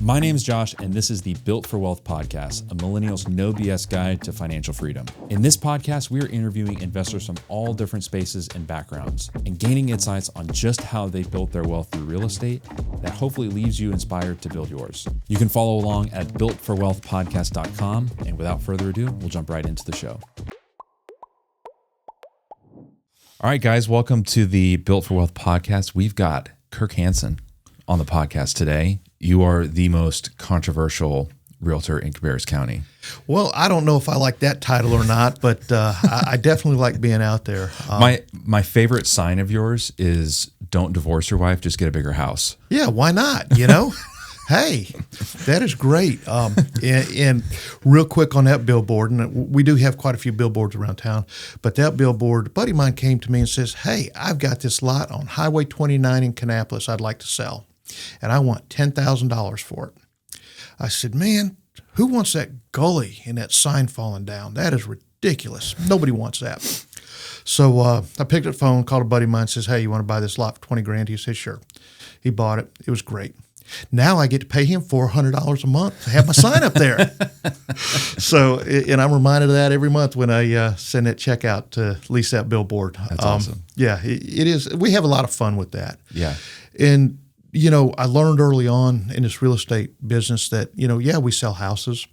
My name is Josh, and this is the Built for Wealth podcast, a millennial's no BS guide to financial freedom. In this podcast, we are interviewing investors from all different spaces and backgrounds and gaining insights on just how they built their wealth through real estate that hopefully leaves you inspired to build yours. You can follow along at builtforwealthpodcast.com. And without further ado, we'll jump right into the show. All right, guys, welcome to the Built for Wealth podcast. We've got Kirk Hanson on the podcast today. You are the most controversial realtor in Cabarrus County. Well, I don't know if I like that title or not, but I definitely like being out there. My favorite sign of yours is don't divorce your wife, just get a bigger house. Yeah, why not? You know? Hey, that is great. And real quick on that billboard, and we do have quite a few billboards around town, but that billboard, a buddy of mine came to me and says, hey, I've got this lot on Highway 29 in Kannapolis I'd like to sell, and I want $10,000 for it. I said, man, who wants that gully and that sign falling down? That is ridiculous. Nobody wants that. So I picked up the phone, called a buddy of mine, says, hey, you want to buy this lot for $20,000? He said, sure. He bought it. It was great. Now I get to pay him $400 a month to have my sign up there. So, and I'm reminded of that every month when I send that check out to lease that billboard. That's awesome. Yeah, it is. We have a lot of fun with that. Yeah. And, you know, I learned early on in this real estate business that, you know, yeah, we sell houses,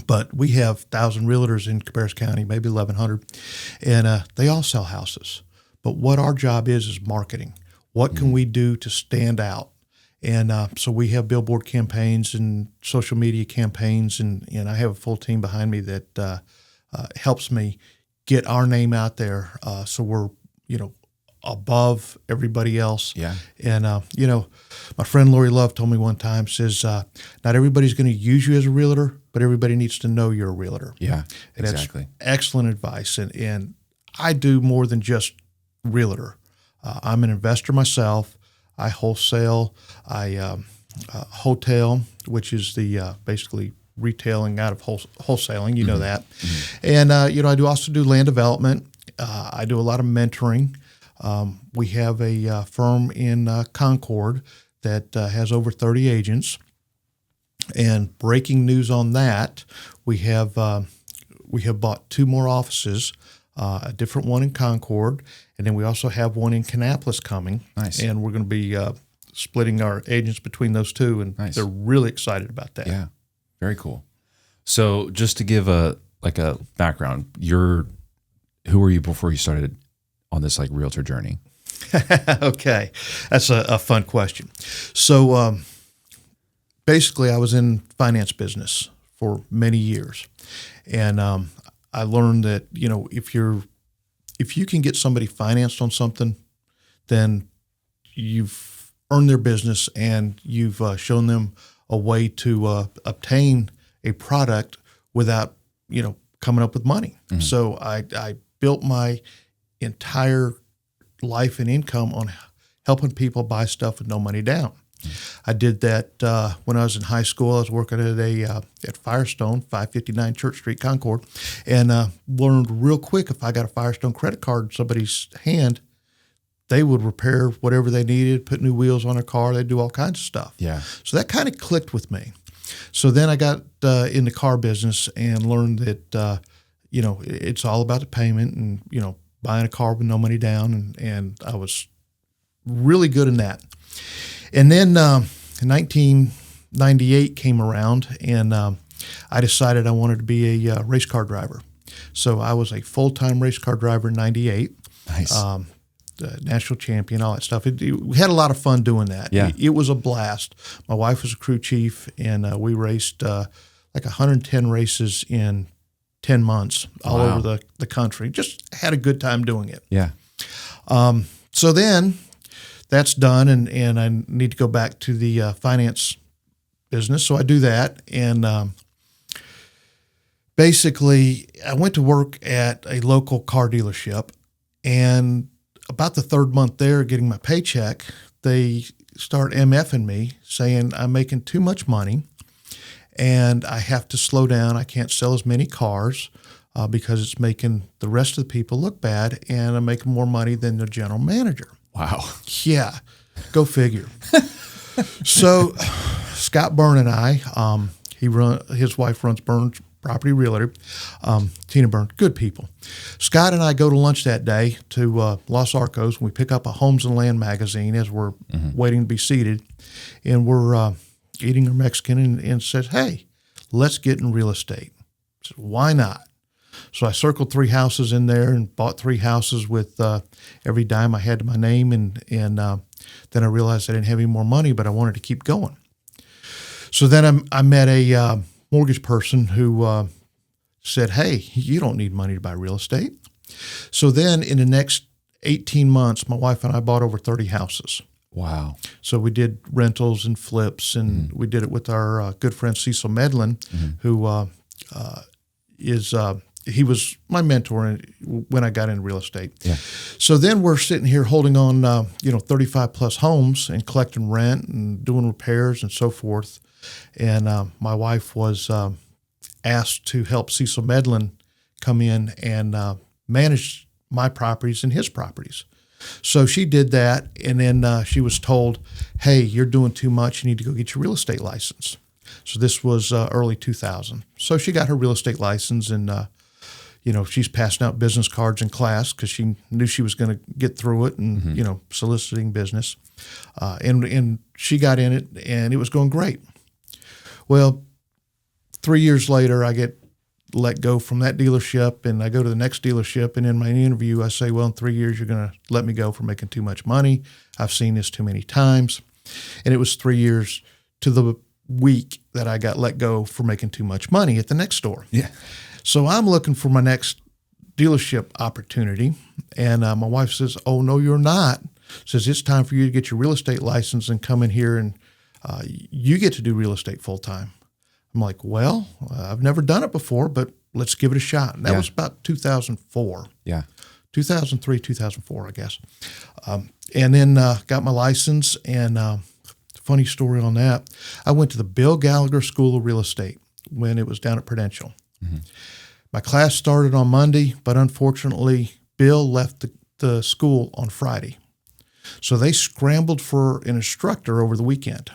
but we have 1,000 realtors in Cabarrus County, maybe 1,100, and they all sell houses. But what our job is marketing. What can we do to stand out? And so we have billboard campaigns and social media campaigns, and I have a full team behind me that helps me get our name out there. So we're, you know, above everybody else. Yeah. And, you know, my friend Lori Love told me one time, says, not everybody's going to use you as a realtor, but everybody needs to know you're a realtor. Yeah, and exactly. That's excellent advice. And I do more than just realtor. I'm an investor myself. I wholesale, I hotel, which is the basically retailing out of wholesaling. You know that. Mm-hmm. And, you know, I also do land development. I do a lot of mentoring. We have a firm in Concord that has over 30 agents. And breaking news on that, we have bought 2 more offices, a different one in Concord, and then we also have one in Kannapolis coming. Nice. And we're going to be splitting our agents between those 2, and nice. They're really excited about that. Yeah, very cool. So just to give a background, who were you before you started on this like realtor journey? Okay, that's a fun question. So basically, I was in finance business for many years, and I learned that, you know, if you can get somebody financed on something, then you've earned their business and you've shown them a way to obtain a product without, you know, coming up with money. Mm-hmm. So I built my entire life and income on helping people buy stuff with no money down. I did that when I was in high school. I was working at Firestone, 559 Church Street, Concord, and learned real quick if I got a Firestone credit card in somebody's hand, they would repair whatever they needed, put new wheels on their car. They'd do all kinds of stuff. Yeah. So that kind of clicked with me. So then I got in the car business and learned that, you know, it's all about the payment and, you know, buying a car with no money down, and I was really good in that. And then 1998 came around, and I decided I wanted to be a race car driver. So I was a full-time race car driver in 98. Nice. National champion, all that stuff. We had a lot of fun doing that. Yeah. It was a blast. My wife was a crew chief, and we raced like 110 races in 10 months all over the country. Just had a good time doing it. Yeah. So then that's done, and I need to go back to the finance business. So I do that, and basically I went to work at a local car dealership, and about the 3rd month there getting my paycheck, they start MFing me saying I'm making too much money and I have to slow down. I can't sell as many cars because it's making the rest of the people look bad, and I'm making more money than the general manager. Wow. Yeah, go figure. So Scott Byrne and I, his wife runs Byrne's Property Realtor, Tina Byrne, good people. Scott and I go to lunch that day to Los Arcos, and we pick up a Homes and Land magazine as we're waiting to be seated, and we're eating our Mexican, and says, "Hey, let's get in real estate." I said, "Why not?" So I circled 3 houses in there and bought 3 houses with every dime I had to my name, and then I realized I didn't have any more money, but I wanted to keep going. So then I met a mortgage person who said, "Hey, you don't need money to buy real estate." So then in the next 18 months, my wife and I bought over 30 houses. Wow. So we did rentals and flips, and we did it with our good friend Cecil Medlin, who he was my mentor when I got into real estate. Yeah. So then we're sitting here holding on, 35 plus homes and collecting rent and doing repairs and so forth. And my wife was asked to help Cecil Medlin come in and manage my properties and his properties. So she did that, and then she was told, "Hey, you're doing too much. You need to go get your real estate license." So this was early 2000. So she got her real estate license, and she's passing out business cards in class because she knew she was going to get through it, and soliciting business, and she got in it, and it was going great. Well, 3 years later, I get let go from that dealership, and I go to the next dealership, and in my interview, I say, "Well, in 3 years, you're going to let me go for making too much money. I've seen this too many times." And it was 3 years to the week that I got let go for making too much money at the next store. Yeah. So I'm looking for my next dealership opportunity, and my wife says, "Oh, no, you're not." Says, "It's time for you to get your real estate license and come in here, and you get to do real estate full time." I'm like, "Well, I've never done it before, but let's give it a shot." And that was about 2004. Yeah. 2003, 2004, I guess. And then got my license, and funny story on that, I went to the Bill Gallagher School of Real Estate when it was down at Prudential. My class started on Monday, but unfortunately, Bill left the school on Friday. So they scrambled for an instructor over the weekend.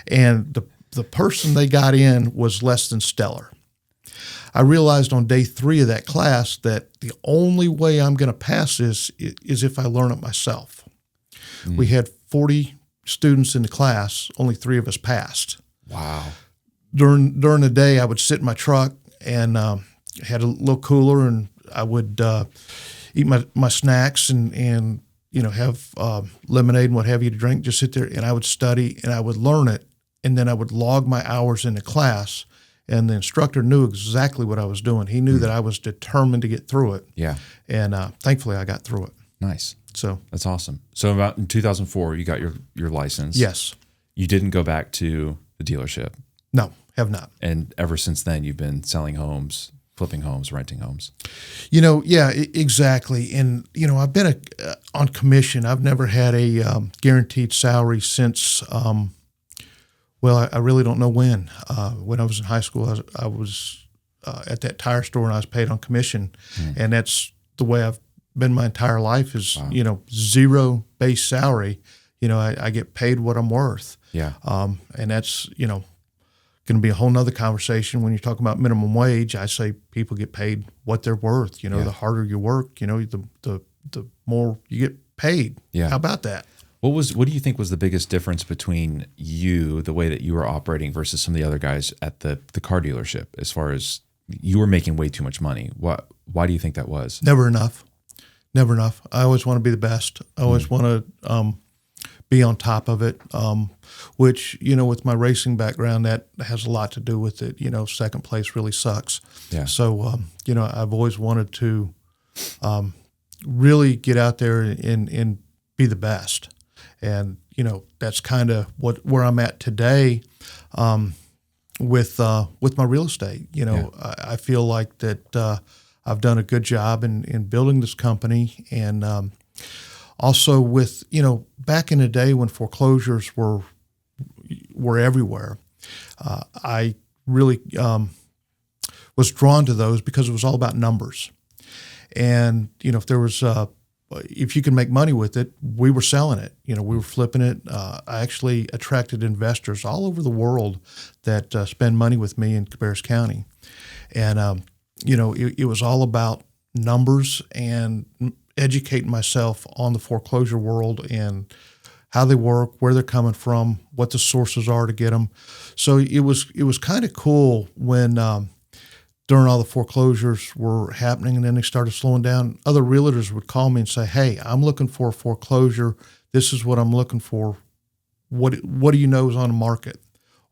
And the person they got in was less than stellar. I realized on day 3 of that class that the only way I'm going to pass this is if I learn it myself. We had 40 students in the class, only 3 of us passed. Wow. During the day, I would sit in my truck and had a little cooler, and I would eat my snacks and have lemonade and what have you to drink, just sit there, and I would study, and I would learn it, and then I would log my hours in the class, and the instructor knew exactly what I was doing. He knew that I was determined to get through it. Yeah. And thankfully, I got through it. Nice. So that's awesome. So about in 2004, you got your license. Yes. You didn't go back to the dealership. No, have not. And ever since then, you've been selling homes, flipping homes, renting homes. Yeah, exactly. And, I've been on commission. I've never had a guaranteed salary since, I really don't know when. When I was in high school, I was at that tire store, and I was paid on commission. And that's the way I've been my entire life is, Wow. Zero base salary. I get paid what I'm worth. Yeah. And that's, going to be a whole nother conversation when you talk about minimum wage. I say people get paid what they're worth. The harder you work, the more you get paid. Yeah. How about that? What do you think was the biggest difference between you, the way that you were operating versus some of the other guys at the car dealership, as far as you were making way too much money? Why do you think that was? Never enough. I always want to be the best. I always want to be on top of it, which, with my racing background, that has a lot to do with it. Second place really sucks. Yeah. So, I've always wanted to really get out there and be the best. And, that's kind of where I'm at today with my real estate. I feel like that I've done a good job in building this company, and also with, back in the day when foreclosures were everywhere, I really was drawn to those because it was all about numbers. And, if there was if you can make money with it, we were selling it. We were flipping it. I actually attracted investors all over the world that spend money with me in Cabarrus County. And, it was all about numbers and educating myself on the foreclosure world and how they work, where they're coming from, what the sources are to get them. So it was kind of cool when during all the foreclosures were happening and then they started slowing down, other realtors would call me and say, "Hey, I'm looking for a foreclosure. This is what I'm looking for. What do you know is on the market?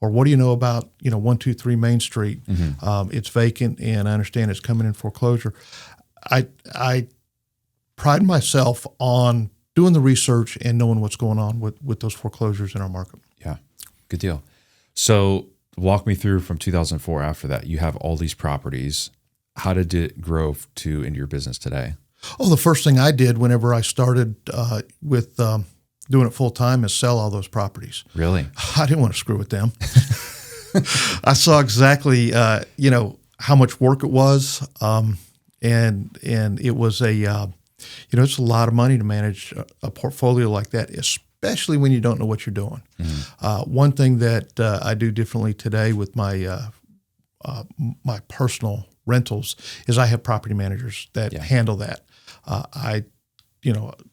Or what do you know about, 123 Main Street? It's vacant and I understand it's coming in foreclosure." I pride myself on doing the research and knowing what's going on with those foreclosures in our market. Yeah, good deal. So walk me through from 2004 after that. You have all these properties. How did it grow into your business today? Oh, the first thing I did whenever I started with doing it full time is sell all those properties. Really? I didn't want to screw with them. I saw exactly, how much work it was. And it was it's a lot of money to manage a portfolio like that, especially when you don't know what you're doing. One thing that I do differently today with my my personal rentals is I have property managers that handle that.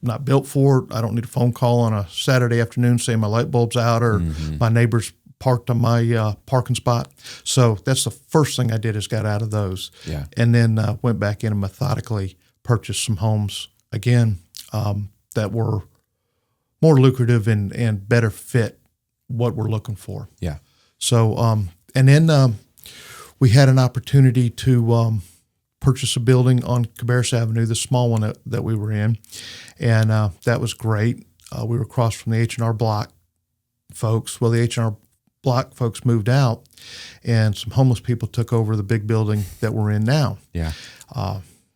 Not built for it. I don't need a phone call on a Saturday afternoon saying my light bulb's out or my neighbor's parked on my parking spot. So that's the first thing I did is got out of those. Yeah. And then went back in and methodically purchased some homes again that were more lucrative and better fit what we're looking for. Yeah. So, and then we had an opportunity to purchase a building on Cabarrus Avenue, the small one that we were in. And that was great. We were across from the H&R Block folks. Well, the H&R Block folks moved out and some homeless people took over the big building that we're in now. Yeah.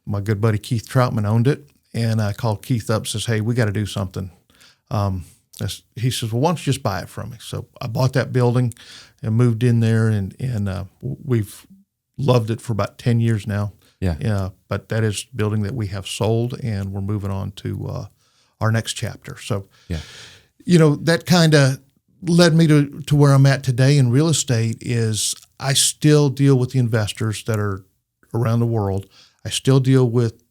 My good buddy Keith Troutman owned it. And I called Keith up and says, "Hey, we got to do something." He says, "Well, why don't you just buy it from me?" So I bought that building and moved in there, and we've loved it for about 10 years now. Yeah. But that is a building that we have sold, and we're moving on to our next chapter. So, that kind of led me to where I'm at today in real estate is I still deal with the investors that are around the world. I still deal with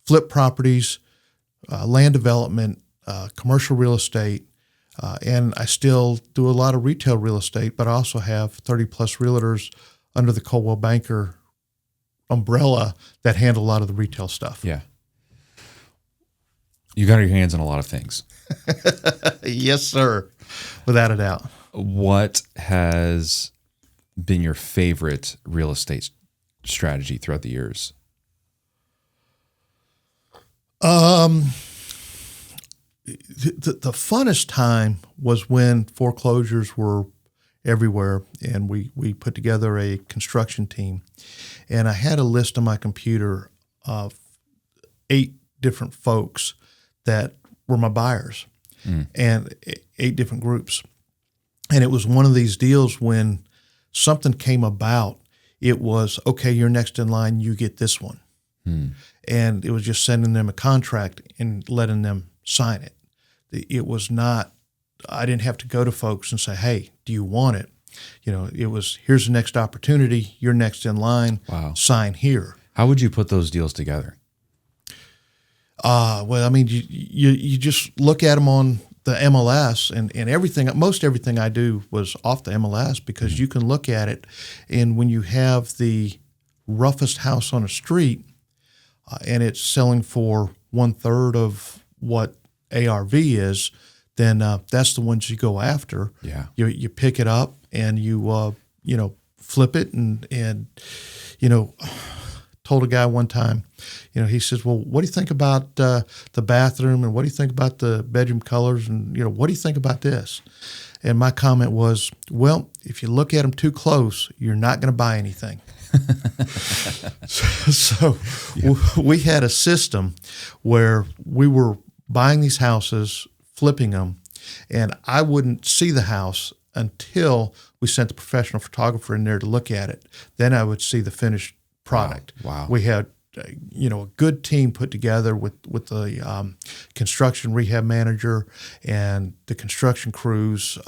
flip properties, land development, commercial real estate, and I still do a lot of retail real estate, but I also have 30 plus realtors under the Coldwell Banker umbrella that handle a lot of the retail stuff. Yeah. You got your hands on a lot of things. Yes, sir. Without a doubt. What has been your favorite real estate strategy throughout the years? The funnest time was when foreclosures were everywhere, and we put together a construction team, and I had a list on my computer of 8 different folks that were my buyers, and 8 different groups. And it was one of these deals when something came about, it was, okay, you're next in line, you get this one. And it was just sending them a contract and letting them sign it. It was not, I didn't have to go to folks and say, "Hey, do you want it?" It was, here's the next opportunity. You're next in line. Wow. Sign here. How would you put those deals together? Well, I mean, you just look at them on the MLS and everything. Most everything I do was off the MLS because you can look at it. And when you have the roughest house on the street, and it's selling for 1/3 of what ARV is, then that's the ones you go after. Yeah. You pick it up and you flip it and told a guy one time, he says, "Well, what do you think about the bathroom and what do you think about the bedroom colors and what do you think about this?" And my comment was, "Well, if you look at them too close, you're not going to buy anything." So we had a system where we were buying these houses, flipping them, and I wouldn't see the house until we sent the professional photographer in there to look at it. Then I would see the finished product. Wow. We had a good team put together with the construction rehab manager and the construction crews.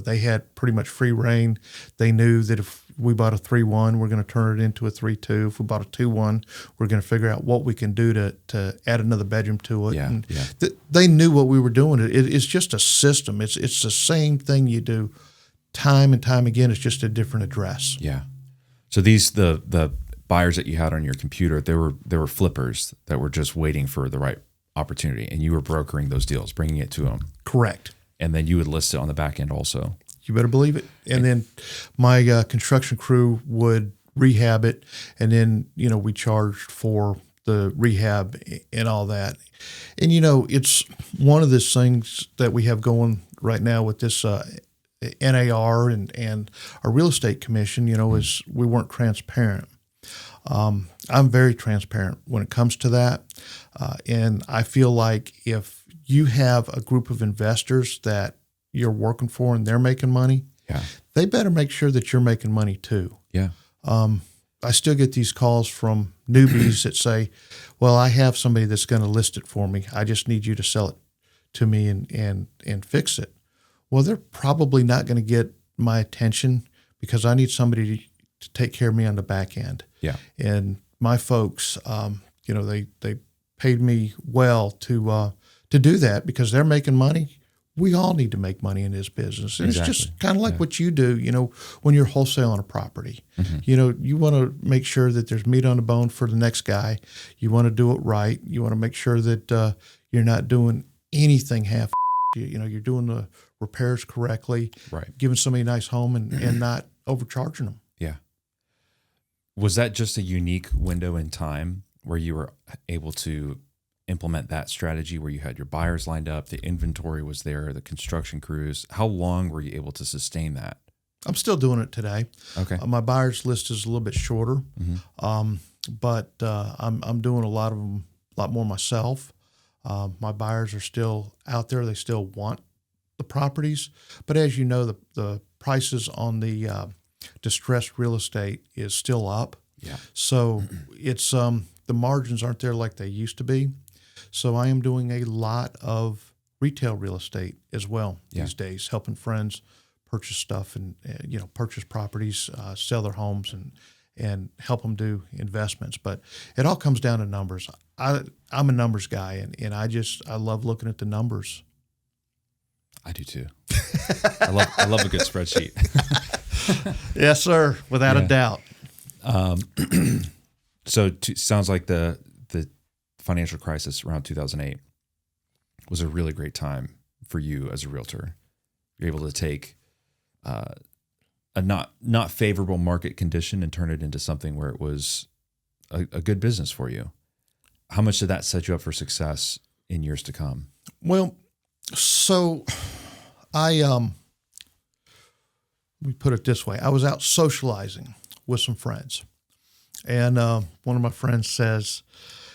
They had pretty much free reign. They knew that if we bought a 3-1, we're going to turn it into a 3-2. If we bought a 2-1, we're going to figure out what we can do to add another bedroom to it. Yeah, They knew what we were doing. It's just a system. It's the same thing you do time and time again. It's just a different address. Yeah. So the buyers that you had on your computer, they were flippers that were just waiting for the right opportunity, and you were brokering those deals, bringing it to them. Correct. And then you would list it on the back end also. You better believe it. And then my construction crew would rehab it, and then we charged for the rehab and all that. And it's one of those things that we have going right now with this NAR and our real estate commission. Is we weren't transparent. I'm very transparent when it comes to that. And I feel like if you have a group of investors that you're working for and they're making money, they better make sure that you're making money too. Yeah. I still get these calls from newbies that say, well, I have somebody that's going to list it for me. I just need you to sell it to me and fix it. Well, they're probably not going to get my attention because I need somebody to take care of me on the back end. Yeah. And my folks, they paid me well to do that because they're making money. We all need to make money in this business. And Exactly. It's just kind of like what you do, when you're wholesaling a property. Mm-hmm. You want to make sure that there's meat on the bone for the next guy. You want to do it right. You want to make sure that you're not doing anything half. You're doing the repairs correctly, right? Giving somebody a nice home and not overcharging them. Yeah. Was that just a unique window in time where you were able to implement that strategy, where you had your buyers lined up, the inventory was there, the construction crews? How long were you able to sustain that? I'm still doing it today. Okay. My buyers list is a little bit shorter, but I'm doing a lot more myself. My buyers are still out there. They still want the properties, but as you know, the prices on the distressed real estate is still up. Yeah. So it's the margins aren't there like they used to be. So I am doing a lot of retail real estate as well these days, helping friends purchase stuff and purchase properties, sell their homes and help them do investments. But it all comes down to numbers. I'm a numbers guy, and I love looking at the numbers. I do too. I love a good spreadsheet. Yes, sir, without a doubt. So sounds like the financial crisis around 2008 was a really great time for you as a realtor. You're able to take a not favorable market condition and turn it into something where it was a good business for you. How much did that set you up for success in years to come? Well, so let me put it this way. I was out socializing with some friends, and one of my friends says,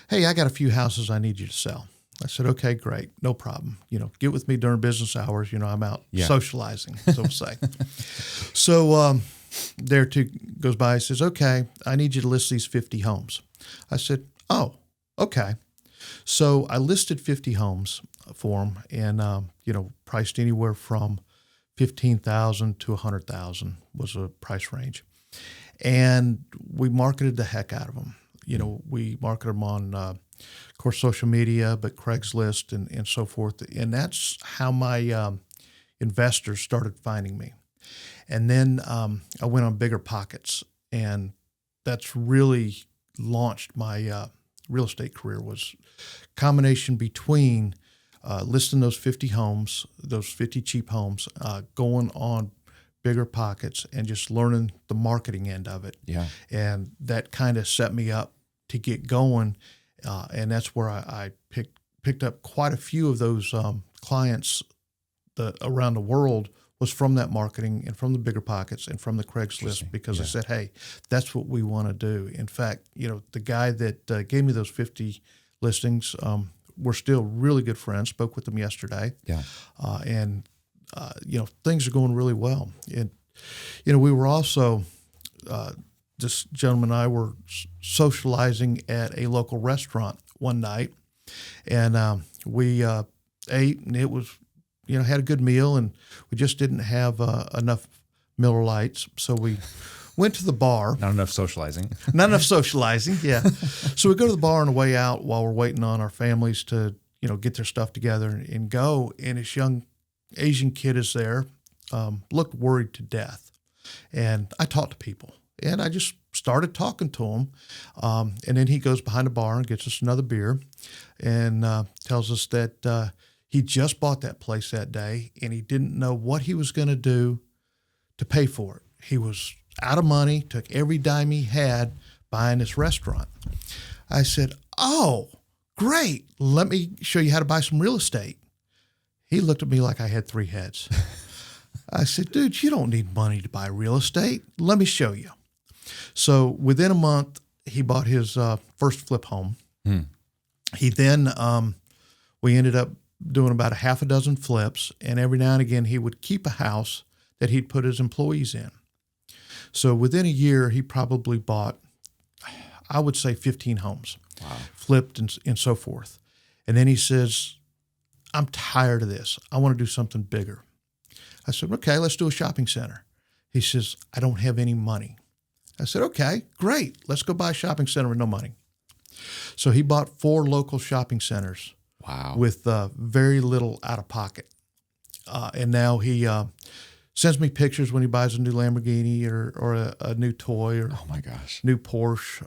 "Hey, I got a few houses I need you to sell." I said, "Okay, great, no problem. Get with me during business hours. I'm out socializing, so to say." So there too goes by. He says, "Okay, I need you to list these 50 homes." I said, "Oh, okay." So I listed 50 homes for him, and priced anywhere from $15,000 to $100,000 was a price range, and we marketed the heck out of them. We marketed them on, of course, social media, but Craigslist and so forth, and that's how my investors started finding me. And then I went on BiggerPockets, and that's really launched my real estate career. Was a combination between listing those 50 homes, those 50 cheap homes, going on BiggerPockets and just learning the marketing end of it. Yeah. And that kind of set me up to get going. And that's where I picked up quite a few of those clients around the world, was from that marketing and from the BiggerPockets and from the Craigslist, because I said, hey, that's what we want to do. In fact, the guy that gave me those 50 listings, we're still really good friends. Spoke with them yesterday. Yeah. And things are going really well. And, we were also this gentleman and I were socializing at a local restaurant one night, and we ate, and it was, had a good meal, and we just didn't have enough Miller Lights, so we went to the bar. Not enough socializing. Not enough socializing, yeah. So we go to the bar on the way out while we're waiting on our families to, get their stuff together and go, and this young Asian kid is there, looked worried to death. And I talked to people, and I just started talking to him. And then he goes behind the bar and gets us another beer and tells us that he just bought that place that day, and he didn't know what he was going to do to pay for it. He was out of money, took every dime he had buying this restaurant. I said, "Oh, great. Let me show you how to buy some real estate." He looked at me like I had 3 heads. I said, "Dude, you don't need money to buy real estate. Let me show you." So within a month, he bought his first flip home. He then, we ended up doing about a half a dozen flips, and every now and again, he would keep a house that he'd put his employees in. So within a year, he probably bought, I would say, 15 homes, flipped and so forth. And then he says, "I'm tired of this. I want to do something bigger." I said, "Okay, let's do a shopping center." He says, "I don't have any money." I said, "Okay, great. Let's go buy a shopping center with no money." So he bought 4 local shopping centers with very little out of pocket. And now he sends me pictures when he buys a new Lamborghini or a new toy or oh my gosh, new Porsche,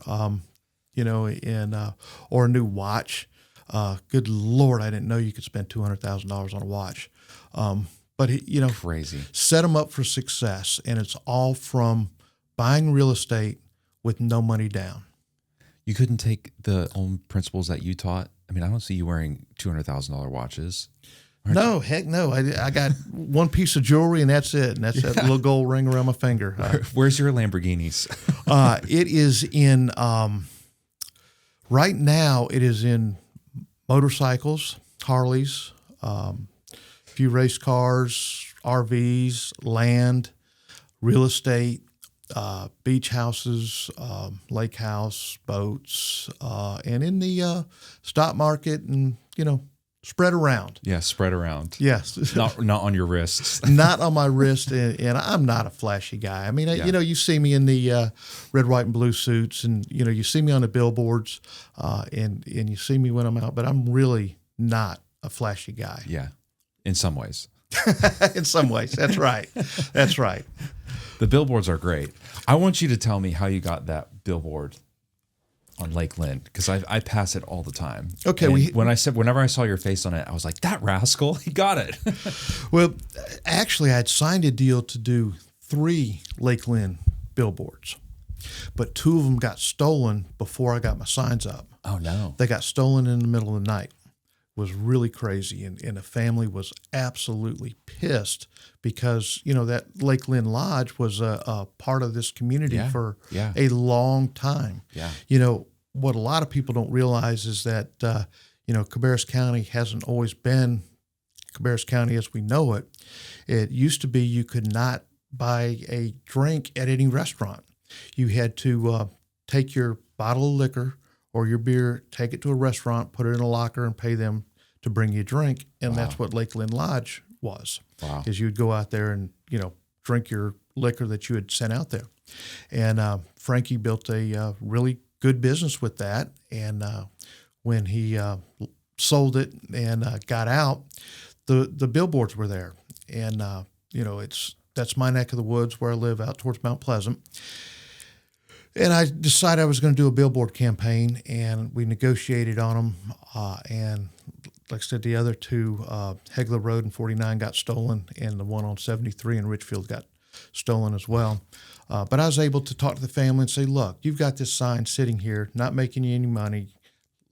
or a new watch. Good Lord, I didn't know you could spend $200,000 on a watch. But he, crazy, set him up for success, and it's all from buying real estate with no money down. You couldn't take the own principles that you taught? I mean, I don't see you wearing $200,000 watches. No, heck no. I got one piece of jewelry, and that's it. And that's that little gold ring around my finger. Where's your Lamborghinis? It is in, right now, it is in motorcycles, Harleys, a few race cars, RVs, land, real estate, beach houses, lake house, boats, and in the stock market, and, spread around. Yeah, spread around. Yes. Not on your wrists. Not on my wrist, and I'm not a flashy guy. I mean, you see me in the red, white, and blue suits, and, you see me on the billboards, and you see me when I'm out, but I'm really not a flashy guy. Yeah, in some ways. In some ways. That's right. That's right. The billboards are great. I want you to tell me how you got that billboard on Lake Lynn, because I pass it all the time. Okay. Whenever I saw your face on it, I was like, that rascal, he got it. Well, actually, I had signed a deal to do 3 Lake Lynn billboards, but 2 of them got stolen before I got my signs up. Oh, no. They got stolen in the middle of the night. It was really crazy, and the family was absolutely pissed because, that Lake Lynn Lodge was a part of this community for a long time. Yeah. What a lot of people don't realize is that, Cabarrus County hasn't always been Cabarrus County as we know it. It used to be you could not buy a drink at any restaurant. You had to take your bottle of liquor or your beer, take it to a restaurant, put it in a locker, and pay them to bring you a drink. And that's what Lake Lynn Lodge was. Wow. Is you'd go out there and, drink your liquor that you had sent out there. And Frankie built a really good business with that. And when he sold it and got out, the billboards were there. And, that's my neck of the woods where I live out towards Mount Pleasant. And I decided I was going to do a billboard campaign, and we negotiated on them. And like I said, the other 2, Hegler Road and 49 got stolen, and the one on 73 in Richfield got stolen as well. But I was able to talk to the family and say, "Look, you've got this sign sitting here, not making you any money.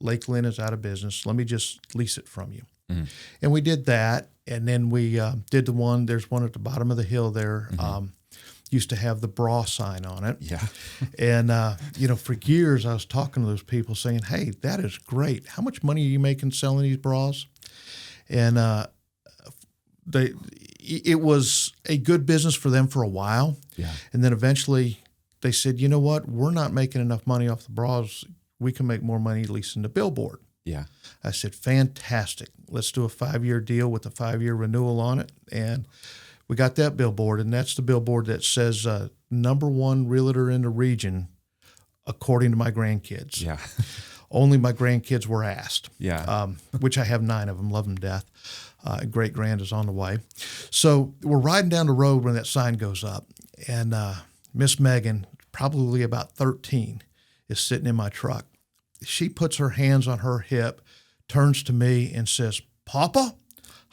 Lake Lynn is out of business. Let me just lease it from you." Mm-hmm. And we did that. And then we did there's one at the bottom of the hill there. Mm-hmm. Used to have the bra sign on it. Yeah. And, for years I was talking to those people saying, "Hey, that is great. How much money are you making selling these bras?" And it was a good business for them for a while. Yeah. And then eventually they said, you know what? We're not making enough money off the bras. We can make more money leasing the billboard. Yeah. I said, fantastic. Let's do a 5-year deal with a 5-year renewal on it. And we got that billboard, and that's the billboard that says #1 realtor in the region, according to my grandkids. Yeah. Only my grandkids were asked. Yeah. Which I have 9 of them, love them to death. Great grand is on the way. So we're riding down the road when that sign goes up, and Miss Megan, probably about 13, is sitting in my truck. She puts her hands on her hip, turns to me and says, Papa,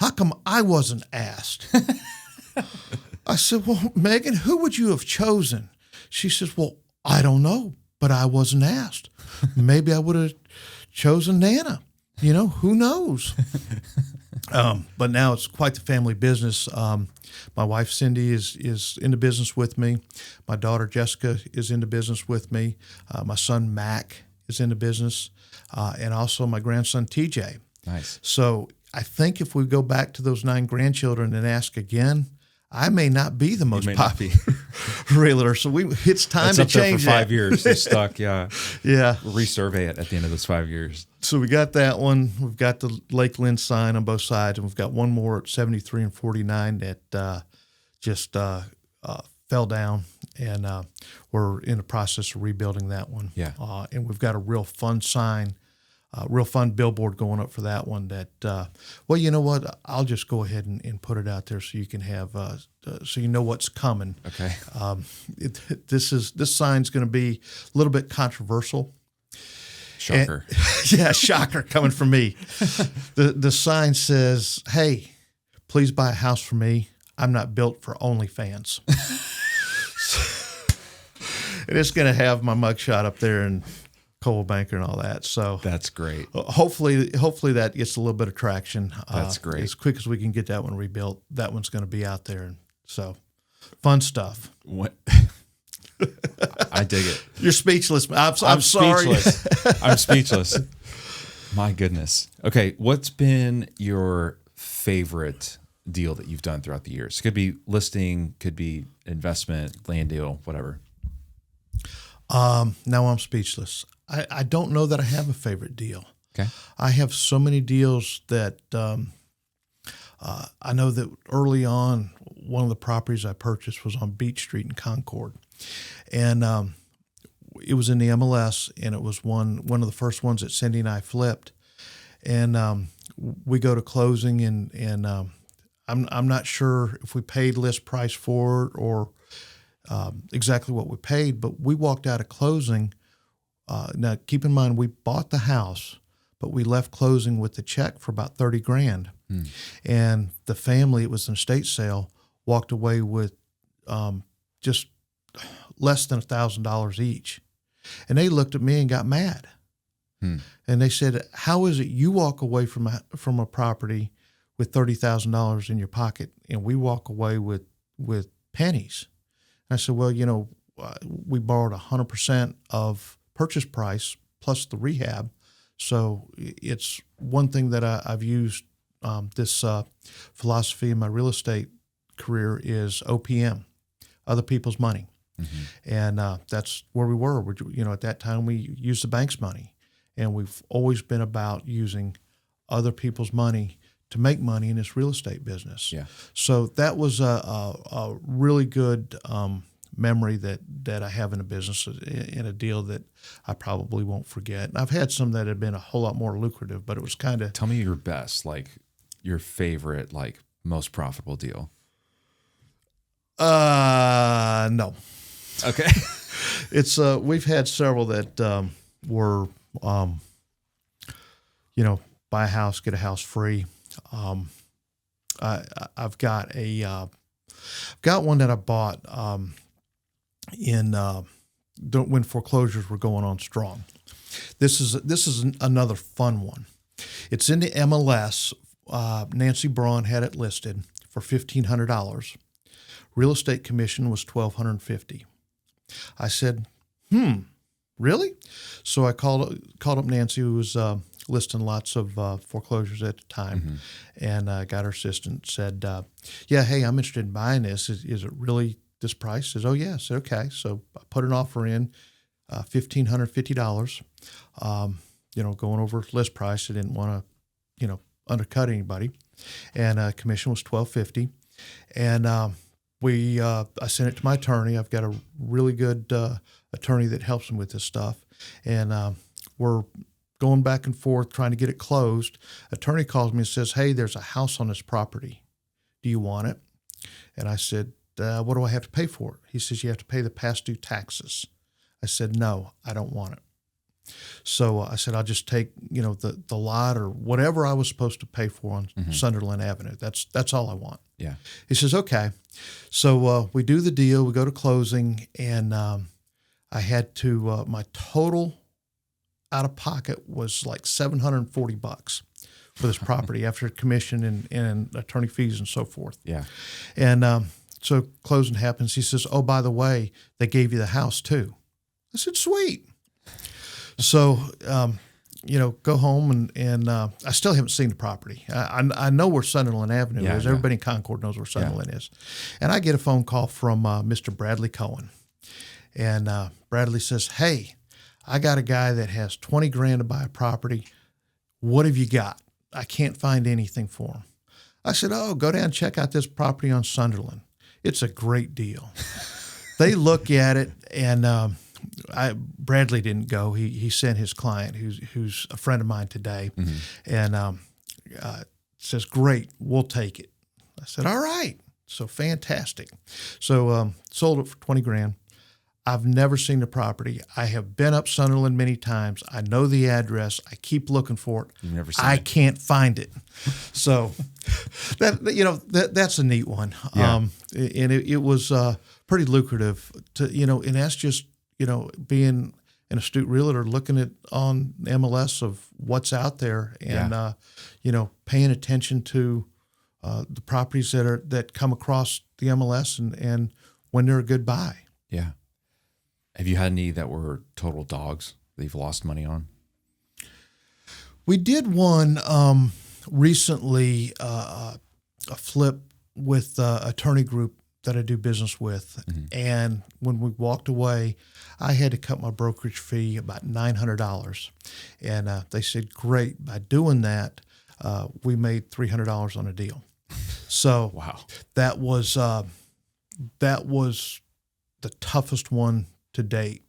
how come I wasn't asked? I said, well, Megan, who would you have chosen? She says, well, I don't know, but I wasn't asked. Maybe I would have chosen Nana. You know, who knows? But now it's quite the family business. My wife, Cindy, is in the business with me. My daughter, Jessica, is in the business with me. My son, Mac, is in the business. And also my grandson, TJ. Nice. So I think if we go back to those 9 grandchildren and ask again, I may not be the most popular realtor. So it's time to change for 5 years. It's stuck. Yeah. Yeah. Resurvey it at the end of those 5 years. So we got that one. We've got the Lakeland sign on both sides, and we've got one more at 73 and 49 that just fell down, and we're in the process of rebuilding that one. Yeah. And we've got a real fun sign, real fun billboard going up for that one that, well, you know what? I'll just go ahead and put it out there so you can have, so you know what's coming. Okay. This sign's going to be a little bit controversial. Shocker. Yeah, shocker coming from me. The sign says, hey, please buy a house for me. I'm not built for OnlyFans. And it's going to have my mugshot up there and Coldwell Banker and all that. So that's great. Hopefully that gets a little bit of traction. That's great. As quick as we can get that one rebuilt, that one's going to be out there. And so fun stuff. What? I dig it. You're speechless. I'm sorry. Speechless. I'm speechless. My goodness. Okay. What's been your favorite deal that you've done throughout the years? Could be listing, could be investment, land deal, whatever. Now I'm speechless. I don't know that I have a favorite deal. Okay. I have so many deals that I know that early on, one of the properties I purchased was on Beach Street in Concord. And it was in the MLS, and it was one of the first ones that Cindy and I flipped. And we go to closing, and I'm not sure if we paid list price for it or exactly what we paid, but we walked out of closing. Now, keep in mind, we bought the house, but we left closing with the check for about $30,000. And the family, it was an estate sale, walked away with just less than $1,000 each. And they looked at me and got mad. And they said, how is it you walk away from a property with $30,000 in your pocket and we walk away with pennies? And I said, well, we borrowed 100% of purchase price plus the rehab. So it's one thing that I've used, this philosophy in my real estate career is OPM, other people's money. And that's where we were. At that time, we used the bank's money. And we've always been about using other people's money to make money in this real estate business. Yeah. So that was a really good memory that I have in a business, in a deal that I probably won't forget. And I've had some that have been a whole lot more lucrative, but it was kind of... Tell me your best, your favorite, most profitable deal. No. Okay. It's we've had several that were, buy a house, get a house free. I've got one that I bought when foreclosures were going on strong. This is another fun one. It's in the MLS. Nancy Braun had it listed for $1,500. Real estate commission was $1,250. I said, really? So I called up Nancy, who was listing lots of foreclosures at the time, and got her assistant, said, yeah, hey, I'm interested in buying this. Is it really this price? He says, oh, yeah. I said, okay. So I put an offer in, $1,550, going over list price. I didn't want to, undercut anybody. And commission was $1,250. And I sent it to my attorney. I've got a really good attorney that helps me with this stuff. And we're going back and forth trying to get it closed. Attorney calls me and says, hey, there's a house on this property. Do you want it? And I said, what do I have to pay for it? He says, you have to pay the past due taxes. I said, no, I don't want it. So I said, I'll just take, the lot or whatever I was supposed to pay for on Sunderland Avenue. That's all I want. Yeah. He says, okay. So we do the deal. We go to closing, and I had to, my total out of pocket was like $740 for this property after commission and attorney fees and so forth. Yeah. And so closing happens. He says, oh, by the way, they gave you the house too. I said, sweet. So, go home and I still haven't seen the property. I know where Sunderland Avenue is. Yeah. Everybody in Concord knows where Sunderland is. And I get a phone call from Mr. Bradley Cohen. And Bradley says, hey, I got a guy that has $20,000 to buy a property. What have you got? I can't find anything for him. I said, oh, go down and check out this property on Sunderland. It's a great deal. They look at it, and Bradley didn't go. He sent his client, who's a friend of mine today, and says, great, we'll take it. I said, all right. So fantastic. So sold it for $20,000. I've never seen the property. I have been up Sunderland many times. I know the address. I keep looking for it. You've never seen I it. can't find it. So that's a neat one. Yeah. And it was pretty lucrative to, and that's just, being an astute realtor, looking at on MLS of what's out there and, paying attention to the properties that come across the MLS and when they're a good buy. Yeah. Have you had any that were total dogs that you've lost money on? We did one recently, a flip with attorney group that I do business with. And when we walked away, I had to cut my brokerage fee about $900. And they said, great, by doing that, we made $300 on a deal. So Wow. that was the toughest one to date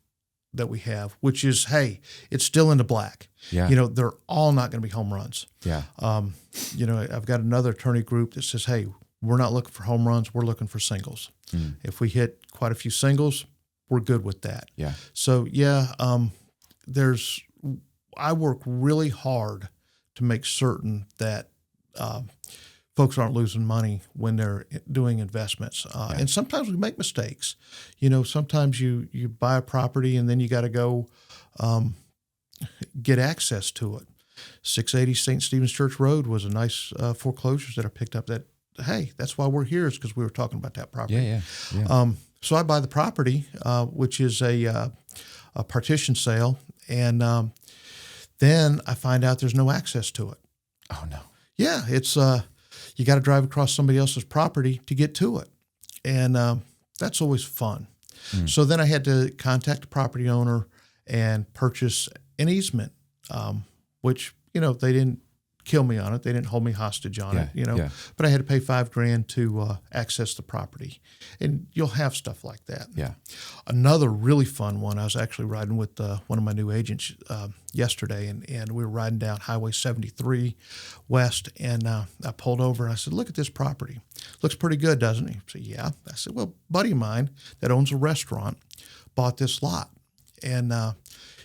that we have, which is, hey, it's still in the black. Yeah. They're all not going to be home runs. Yeah. I've got another attorney group that says, hey, we're not looking for home runs. We're looking for singles. If we hit quite a few singles, we're good with that. Yeah. So I work really hard to make certain that folks aren't losing money when they're doing investments. And sometimes we make mistakes. Sometimes you buy a property and then you got to go get access to it. 680 St. Stephen's Church Road was a nice foreclosures that I picked up that, hey, that's why we're here, is because we were talking about that property. Yeah. So I buy the property, which is a partition sale, and then I find out there's no access to it. Oh, no. Yeah, it's you got to drive across somebody else's property to get to it, and that's always fun. So then I had to contact the property owner and purchase an easement, which they didn't kill me on it. They didn't hold me hostage on it, but I had to pay $5,000 to access the property, and you'll have stuff like that. Yeah. Another really fun one, I was actually riding with one of my new agents yesterday, and we were riding down Highway 73 West, and I pulled over and I said, look at this property. Looks pretty good, doesn't it? He said, yeah. I said, well, a buddy of mine that owns a restaurant bought this lot, and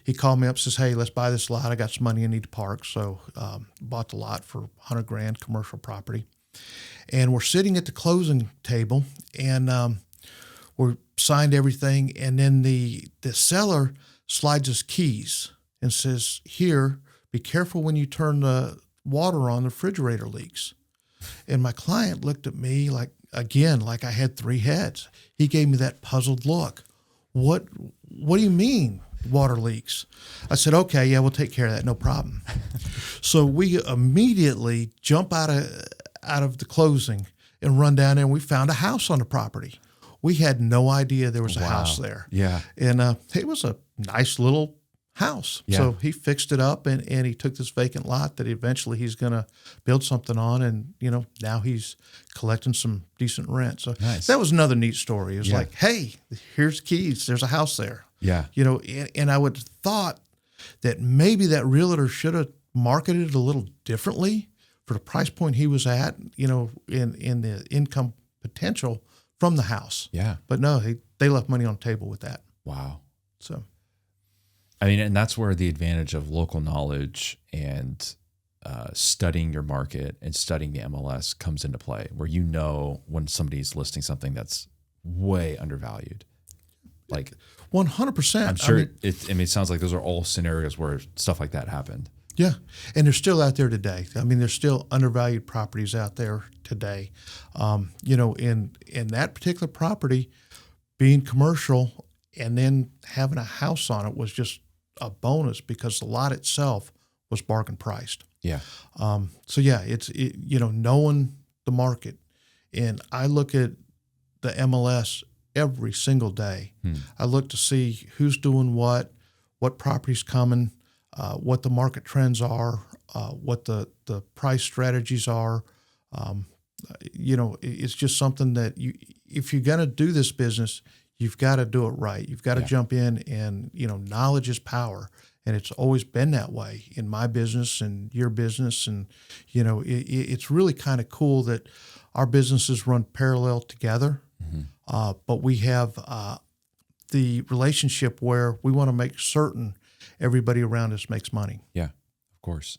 he called me up and says, hey, let's buy this lot. I got some money I need to park. So bought the lot for $100,000, commercial property. And we're sitting at the closing table, and we're signed everything. And then the seller slides us keys and says, here, be careful when you turn the water on, the refrigerator leaks. And my client looked at me like I had three heads. He gave me that puzzled look. What do you mean water leaks? I said, okay, yeah, we'll take care of that, no problem. So we immediately jump out of the closing and run down there, and we found a house on the property. We had no idea there was a Wow. house there. Yeah. And it was a nice little house. Yeah. So he fixed it up and he took this vacant lot that eventually he's going to build something on. And, now he's collecting some decent rent. So Nice. that was another neat story. It was Yeah. like, hey, here's keys. There's a house there. Yeah. And I would have thought that maybe that realtor should have marketed it a little differently for the price point he was at, in the income potential from the house. Yeah. But no, they left money on the table with that. Wow. So, I mean, and that's where the advantage of local knowledge and studying your market and studying the MLS comes into play, where when somebody's listing something that's way undervalued. Like 100%. I'm sure it sounds like those are all scenarios where stuff like that happened. Yeah. And they're still out there today. I mean, there's still undervalued properties out there today. In that particular property being commercial and then having a house on it was just a bonus because the lot itself was bargain priced. Yeah. It's knowing the market. And I look at the MLS every single day. I look to see who's doing what property's coming, what the market trends are, what the price strategies are. It's just something that if you're going to do this business, you've got to do it right. You've got to jump in and, knowledge is power. And it's always been that way in my business and your business. And, it's really kind of cool that our businesses run parallel together. But we have the relationship where we want to make certain everybody around us makes money. Yeah, of course.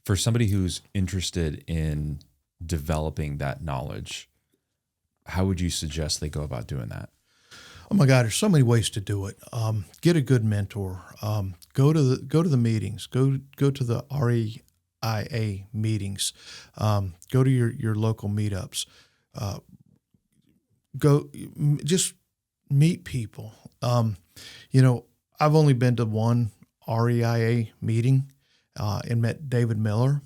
For somebody who's interested in developing that knowledge, how would you suggest they go about doing that? Oh my God, there's so many ways to do it. Get a good mentor. Go to the meetings. Go to the REIA meetings. Go to your local meetups. Go just meet people. I've only been to one REIA meeting and met David Miller,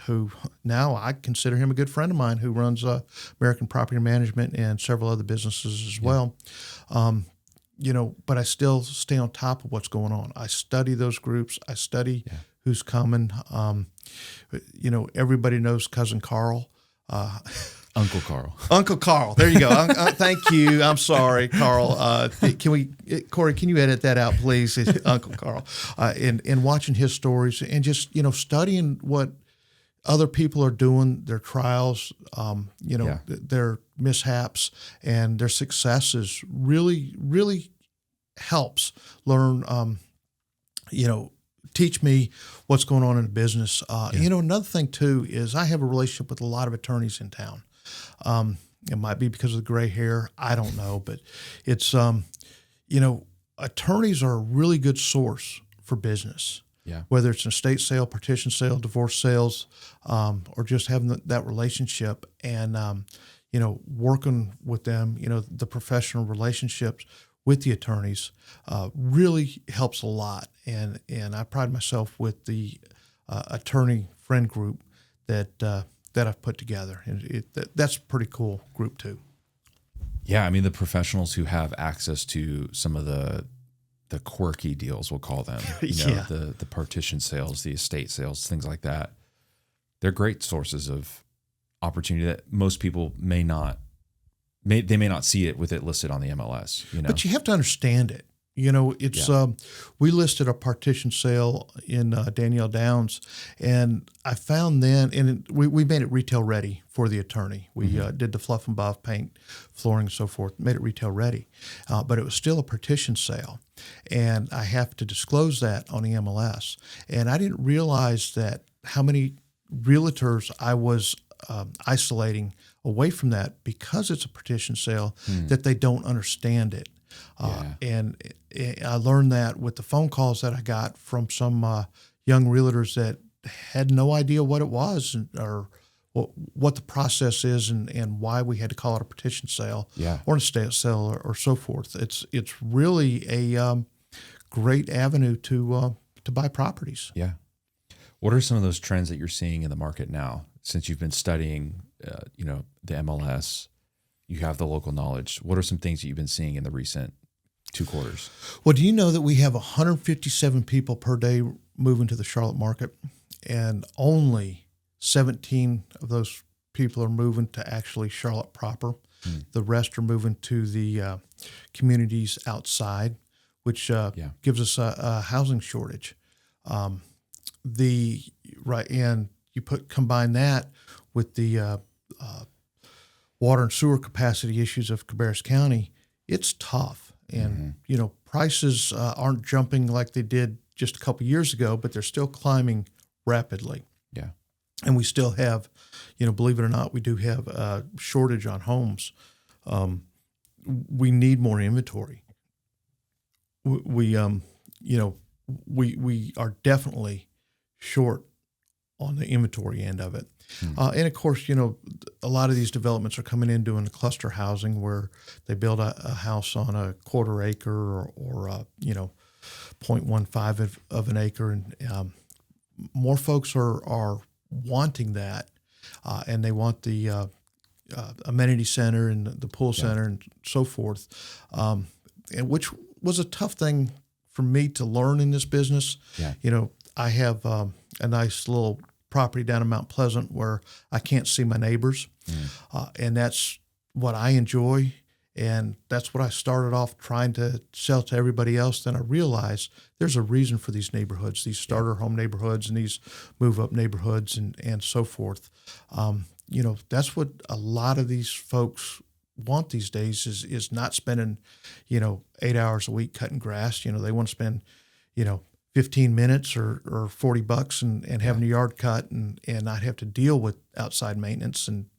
who now I consider him a good friend of mine, who runs American Property Management and several other businesses as well. But I still stay on top of what's going on. I study those groups. I study who's coming. Everybody knows Cousin Carl. Uncle Carl. Uncle Carl. There you go. Thank you. I'm sorry, Carl. Corey, can you edit that out, please? Uncle Carl. And watching his stories and just, studying what other people are doing, their trials, their mishaps and their successes really, really helps learn, teach me what's going on in the business. Another thing too is I have a relationship with a lot of attorneys in town. It might be because of the gray hair. I don't know, but it's, attorneys are a really good source for business. Yeah. Whether it's an estate sale, partition sale, divorce sales, or just having that relationship and, working with them, the professional relationships with the attorneys really helps a lot. And I pride myself with the attorney friend group that I've put together. And that's a pretty cool group too. Yeah. I mean, the professionals who have access to some of the quirky deals, we'll call them, the partition sales, the estate sales, things like that. They're great sources of opportunity that most people may not see it with it listed on the MLS, But you have to understand it. It's we listed a partition sale in Danielle Downs, and I found then, and we made it retail ready for the attorney. We did the fluff and buff, paint, flooring, and so forth, made it retail ready, but it was still a partition sale, and I have to disclose that on the MLS. And I didn't realize that how many realtors I was isolating away from that because it's a partition sale, that they don't understand it. And I learned that with the phone calls that I got from some young realtors that had no idea what it was or what the process is and why we had to call it a partition sale or an estate sale or so forth. It's really a great avenue to buy properties. Yeah. What are some of those trends that you're seeing in the market now since you've been studying, the MLS? You have the local knowledge. What are some things that you've been seeing in the recent 2 quarters? Well, do you know that we have 157 people per day moving to the Charlotte market, and only 17 of those people are moving to actually Charlotte proper. The rest are moving to the communities outside, which gives us a housing shortage. And you combine that with the water and sewer capacity issues of Cabarrus County. It's tough, and prices aren't jumping like they did just a couple years ago, but they're still climbing rapidly. Yeah. And we still have, believe it or not, we do have a shortage on homes. We need more inventory. We are definitely short on the inventory end of it. And of course, a lot of these developments are coming in doing the cluster housing where they build a house on a quarter acre or 0.15 of an acre. And more folks are wanting that, and they want the amenity center and the pool center and so forth, and which was a tough thing for me to learn in this business. Yeah. I have a nice little property down in Mount Pleasant where I can't see my neighbors, and that's what I enjoy. And that's what I started off trying to sell to everybody else. Then I realized there's a reason for these neighborhoods, these starter home neighborhoods and these move-up neighborhoods and so forth. That's what a lot of these folks want these days is not spending, 8 hours a week cutting grass. They want to spend, 15 minutes or $40 and having a yard cut and not have to deal with outside maintenance and,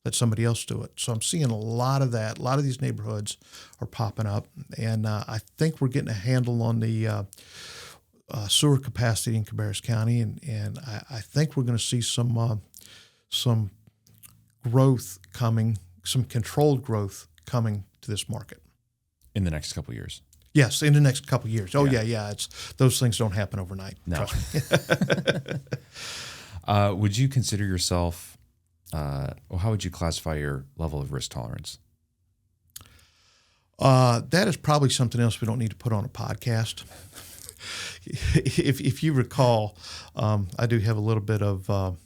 let somebody else do it. So I'm seeing a lot of that. A lot of these neighborhoods are popping up, and I think we're getting a handle on the sewer capacity in Cabarrus County, and I think we're going to see some growth coming, some controlled growth coming to this market In the next couple of years. Yes, in the next couple of years. Oh yeah. It's those things don't happen overnight. No. Would you consider yourself? How would you classify your level of risk tolerance? That is probably something else we don't need to put on a podcast. If you recall, I do have a little bit of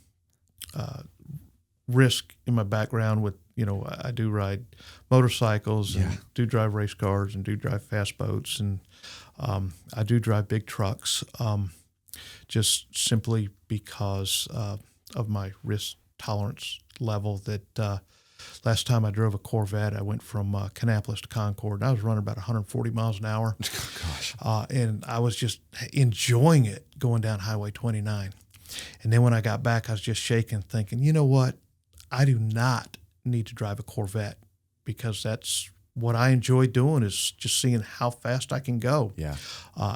risk in my background with, I do ride motorcycles and do drive race cars and do drive fast boats. And I do drive big trucks just simply because of my risk tolerance level. That last time I drove a Corvette, I went from Kannapolis to Concord, and I was running about 140 miles an hour. Gosh. And I was just enjoying it going down Highway 29. And then when I got back, I was just shaking, thinking, you know what? I do not need to drive a Corvette, because that's what I enjoy doing, is just seeing how fast I can go. Yeah.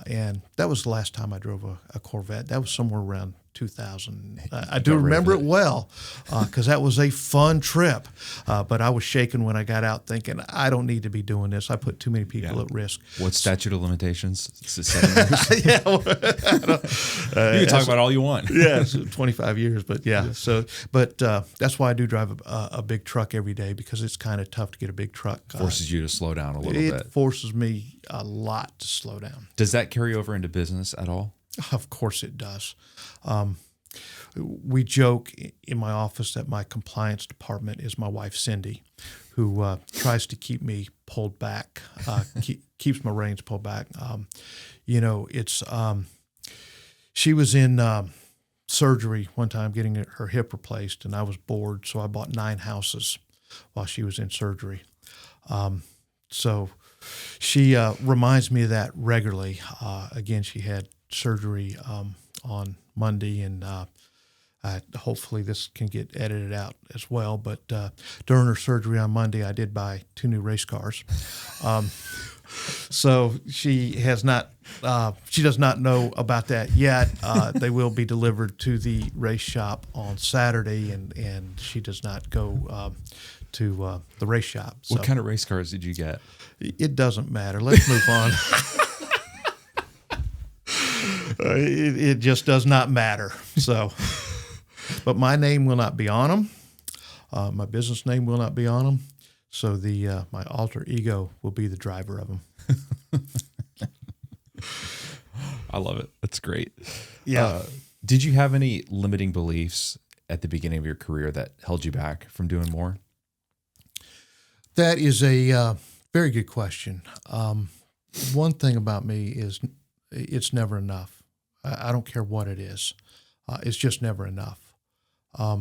And that was the last time I drove a Corvette. That was somewhere around 2000. I do remember it well, because that was a fun trip. But I was shaking when I got out, thinking, I don't need to be doing this. I put too many people at risk. What statute of limitations? Is it 7 years? You can talk about all you want. Yeah, 25 years. But that's why I do drive a big truck every day, because it's kind of tough to get a big truck. Forces you to slow down a little bit. It forces me a lot to slow down. Does that carry over into business at all? Of course it does. We joke in my office that my compliance department is my wife, Cindy, who tries to keep me pulled back, keeps my reins pulled back. She was in surgery one time getting her hip replaced, and I was bored, so I bought 9 houses while she was in surgery. So she reminds me of that regularly. Again, she had surgery on Monday, and hopefully this can get edited out as well. But during her surgery on Monday, I did buy 2 new race cars. So she has not. She does not know about that yet. They will be delivered to the race shop on Saturday, and she does not go to the race shop. So what kind of race cars did you get? It doesn't matter. Let's move on. It just does not matter. So, but my name will not be on them. My business name will not be on them. So my alter ego will be the driver of them. I love it. That's great. Yeah. Did you have any limiting beliefs at the beginning of your career that held you back from doing more? That is a very good question. One thing about me is it's never enough. I don't care what it is. It's just never enough. I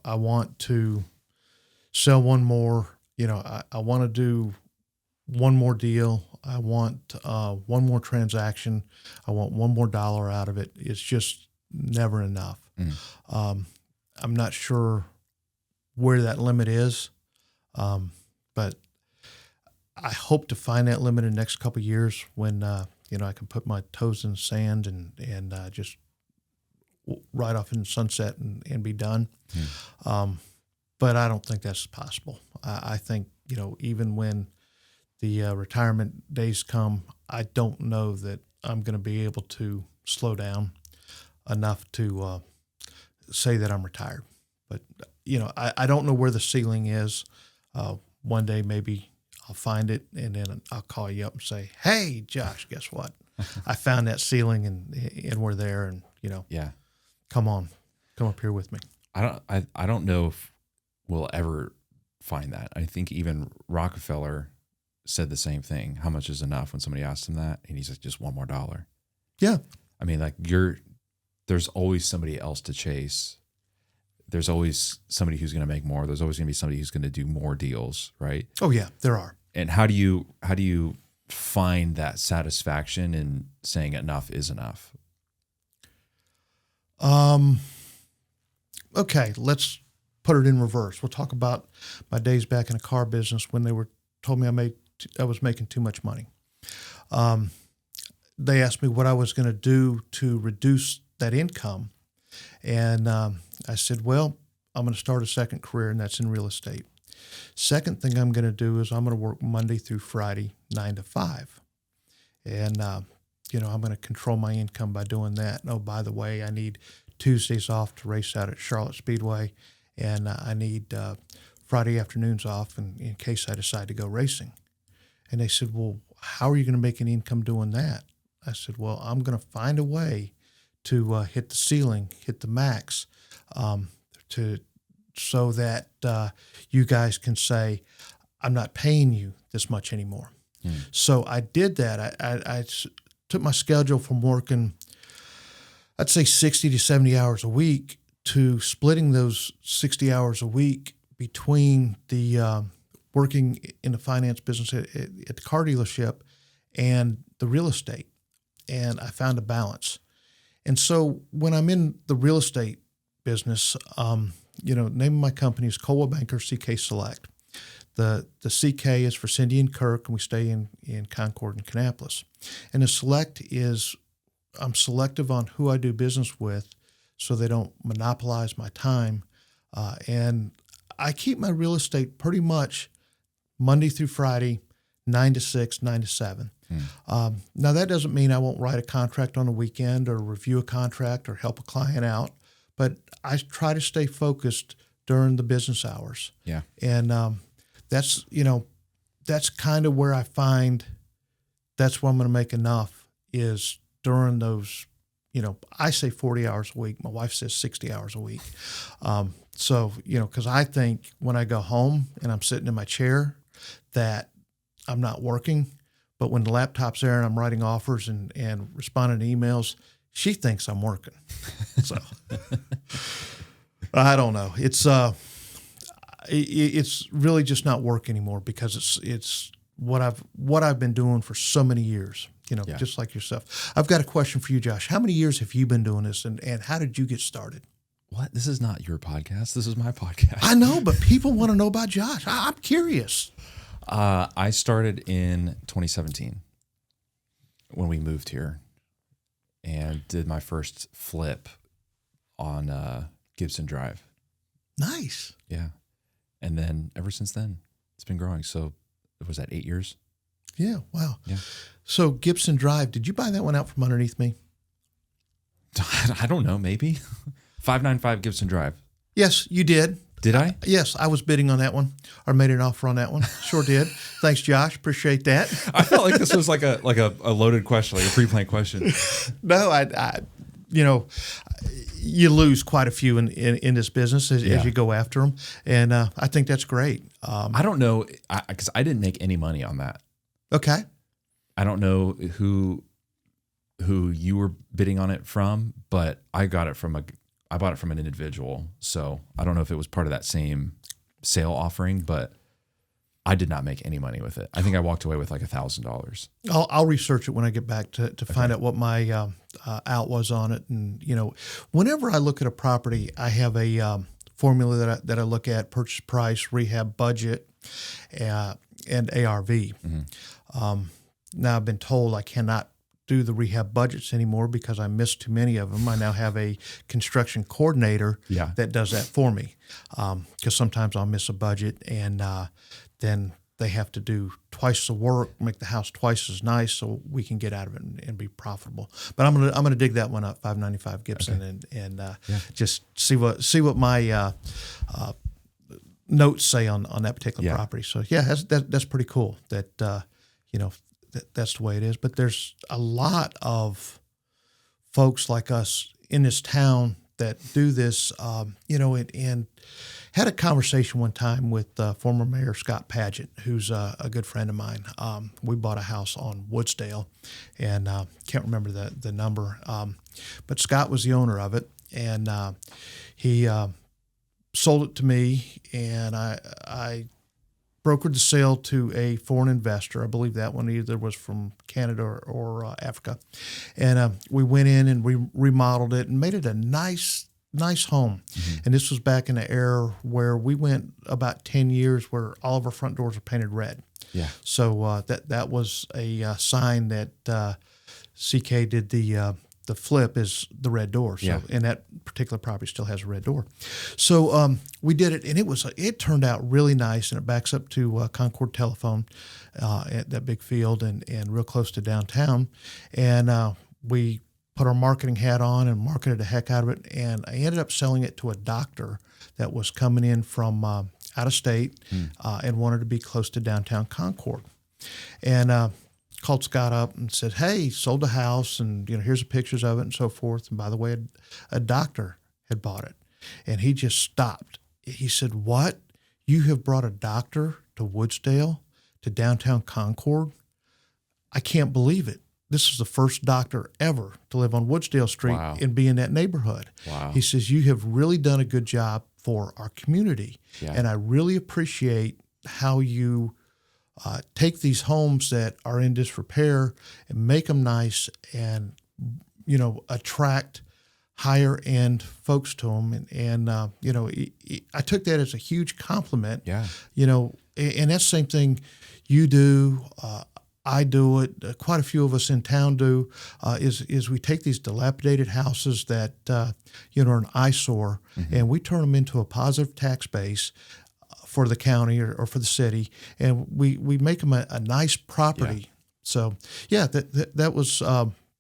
want to sell one more. I want to do one more deal. I want one more transaction. I want one more dollar out of it. It's just never enough. I'm not sure where that limit is, but I hope to find that limit in the next couple of years when I can put my toes in the sand and just ride off in the sunset and be done. But I don't think that's possible. I think even when the retirement days come, I don't know that I'm going to be able to slow down enough to say that I'm retired. But, I don't know where the ceiling is. One day maybe I'll find it, and then I'll call you up and say, hey, Josh, guess what? I found that ceiling, and we're there, and, Yeah. come up here with me. I don't know if we'll ever find that. I think even Rockefeller said the same thing. How much is enough when somebody asked him that? And he's like, just one more dollar. Yeah. I mean, like there's always somebody else to chase. There's always somebody who's going to make more. There's always going to be somebody who's going to do more deals, right? Oh yeah, there are. And how do you find that satisfaction in saying enough is enough? Okay, let's put it in reverse. We'll talk about my days back in the car business when they told me I was making too much money. They asked me what I was going to do to reduce that income. And I said, well, I'm going to start a second career, and that's in real estate. Second thing I'm going to do is I'm going to work Monday through Friday, 9 to 5. And, I'm going to control my income by doing that. And, oh, by the way, I need Tuesdays off to race out at Charlotte Speedway, and I need Friday afternoons off in case I decide to go racing. And they said, well, how are you going to make any income doing that? I said, well, I'm going to find a way to hit the ceiling, hit the max, so that you guys can say, I'm not paying you this much anymore. So I did that. I took my schedule from working, I'd say 60 to 70 hours a week, to splitting those 60 hours a week between the working in the finance business at the car dealership and the real estate. And I found a balance. And so when I'm in the real estate business, name of my company is Coldwell Banker CK Select. The CK is for Cindy and Kirk, and we stay in Concord and Kannapolis. And the Select is, I'm selective on who I do business with so they don't monopolize my time. And I keep my real estate pretty much Monday through Friday, 9 to 6, 9 to 7. Now, that doesn't mean I won't write a contract on the weekend or review a contract or help a client out, but I try to stay focused during the business hours. Yeah. And that's kind of where I find that's where I'm going to make enough is during those, I say 40 hours a week. My wife says 60 hours a week. So, because I think when I go home and I'm sitting in my chair that I'm not working, but when the laptop's there and I'm writing offers and responding to emails, she thinks I'm working. So I don't know. It's really just not work anymore because it's what I've been doing for so many years. Just like yourself. I've got a question for you, Josh. How many years have you been doing this, and how did you get started? What? This is not your podcast. This is my podcast. I know, but people want to know about Josh. I'm curious. I started in 2017 when we moved here and did my first flip on Gibson Drive. Nice. Yeah. And then ever since then, it's been growing. So was that 8 years? Yeah. Wow. Yeah. So Gibson Drive, did you buy that one out from underneath me? I don't know. Maybe 595 Gibson Drive. Yes, you did. Did I? Yes, I was bidding on that one, or made an offer on that one. Sure did. Thanks, Josh. Appreciate that. I felt like this was like a loaded question, like a pre-planned question. No, I you lose quite a few in this business as you go after them, and I think that's great. I don't know, because I didn't make any money on that. Okay. I don't know who you were bidding on it from, but I bought it from an individual. So I don't know if it was part of that same sale offering, but I did not make any money with it. I think I walked away with like $1,000. I'll research it when I get back to find out what my out was on it. And, whenever I look at a property, I have a formula that I look at: purchase price, rehab budget, and ARV. Mm-hmm. Now I've been told I cannot do the rehab budgets anymore because I missed too many of them. I now have a construction coordinator that does that for me, because sometimes I'll miss a budget, and then they have to do twice the work, make the house twice as nice, so we can get out of it and be profitable. But I'm gonna dig that one up, 595 Gibson, and just see what my notes say on that particular property. So that's pretty cool. That that's the way it is. But there's a lot of folks like us in this town that do this, and had a conversation one time with former Mayor Scott Padgett, who's a good friend of mine. We bought a house on Woodsdale, and can't remember the number, but Scott was the owner of it, and he sold it to me, and I brokered the sale to a foreign investor. I believe that one either was from Canada or Africa. And we went in and we remodeled it and made it a nice home. Mm-hmm. And this was back in the era where we went about 10 years where all of our front doors were painted red. Yeah. So that was a sign that CK did the flip is the red door. So, and that particular property still has a red door. So we did it, and it turned out really nice, and it backs up to Concord Telephone at that big field and real close to downtown. And we put our marketing hat on and marketed the heck out of it, and I ended up selling it to a doctor that was coming in from out of state and wanted to be close to downtown Concord. And called Scott up and said, "Hey, sold the house, and here's the pictures of it and so forth. And by the way, a doctor had bought it." And he just stopped. He said, "What? You have brought a doctor to Woodsdale, to downtown Concord? I can't believe it. This is the first doctor ever to live on Woodsdale Street and be in that neighborhood." Wow. He says, "You have really done a good job for our community. And I really appreciate how you take these homes that are in disrepair and make them nice and, attract higher end folks to them." And I took that as a huge compliment. Yeah. And that's the same thing you do. I do it. Quite a few of us in town do. Is we take these dilapidated houses that are an eyesore, and we turn them into a positive tax base for the county or for the city, and we make them a nice property. Yeah. So that was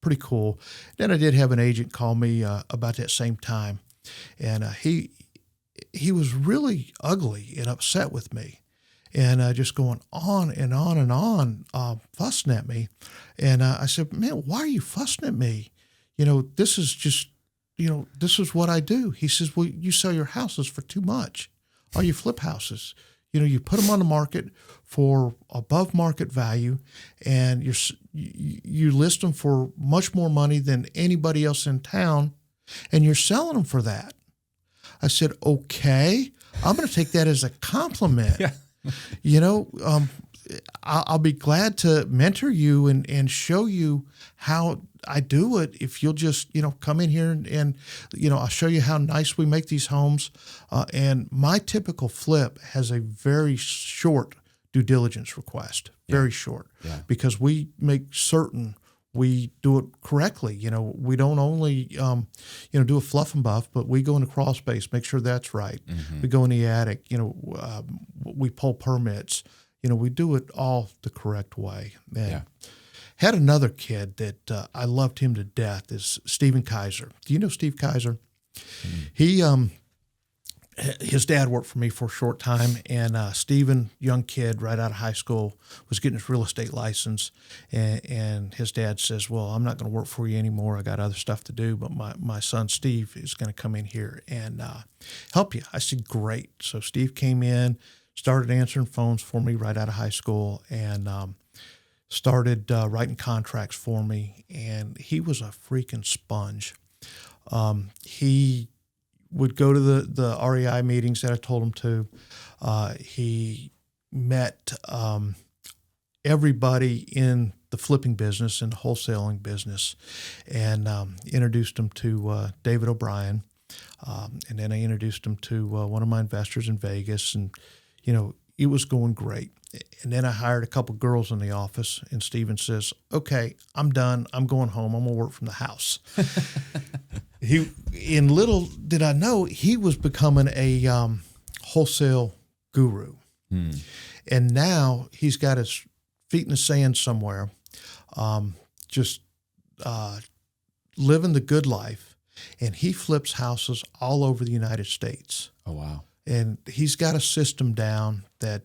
pretty cool. Then I did have an agent call me about that same time, and he was really ugly and upset with me, and just going on and on and on, fussing at me. And I said, "Man, why are you fussing at me? This is just, this is what I do." He says, "Well, you sell your houses for too much. Or you flip houses. You put them on the market for above market value, and you list them for much more money than anybody else in town, and you're selling them for that." I said, "Okay, I'm going to take that as a compliment." I'll be glad to mentor you and show you how I do it if you'll just, come in here and I'll show you how nice we make these homes. And my typical flip has a very short due diligence request, very short, because we make certain we do it correctly. We don't only, do a fluff and buff, but we go in the crawl space, make sure that's right. Mm-hmm. We go in the attic, we pull permits. We do it all the correct way. And had another kid that I loved him to death is Stephen Kaiser. Do you know Steve Kaiser? Mm-hmm. He his dad worked for me for a short time, and Stephen, young kid right out of high school, was getting his real estate license, and his dad says, well, I'm not going to work for you anymore. I got other stuff to do, but my son Steve is going to come in here and help you. I said, great. So Steve came in, started answering phones for me right out of high school, and started writing contracts for me, and he was a freaking sponge. He would go to the REI meetings that I told him to. He met everybody in the flipping business and the wholesaling business, and introduced him to David O'Brien. And then I introduced him to one of my investors in Vegas, and, it was going great. And then I hired a couple girls in the office, and Steven says, okay, I'm done. I'm going home. I'm going to work from the house. Little did I know, he was becoming a wholesale guru. And now he's got his feet in the sand somewhere, just living the good life. And he flips houses all over the United States. Oh, wow. And he's got a system down that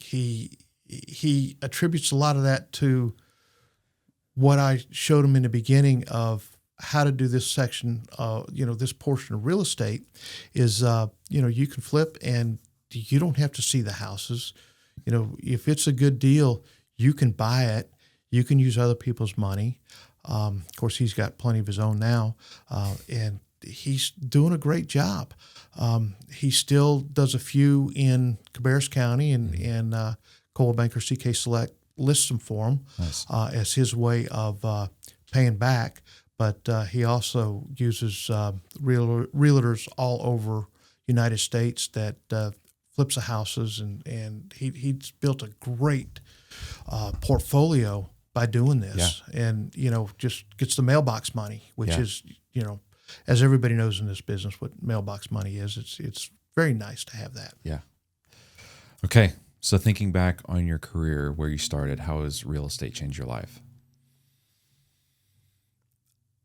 he attributes a lot of that to what I showed him in the beginning of how to do this section, this portion of real estate is, you can flip and you don't have to see the houses. If it's a good deal, you can buy it. You can use other people's money. Of course, he's got plenty of his own now, and he's doing a great job. He still does a few in Cabarrus County, and Coldwell Banker CK Select lists them for him. Nice. As his way of paying back. But he also uses realtors all over United States that flips the houses, and he's built a great portfolio by doing this. Yeah. And, just gets the mailbox money, which is, as everybody knows in this business what mailbox money is, it's very nice to have that. Yeah. Okay. So thinking back on your career, where you started, how has real estate changed your life?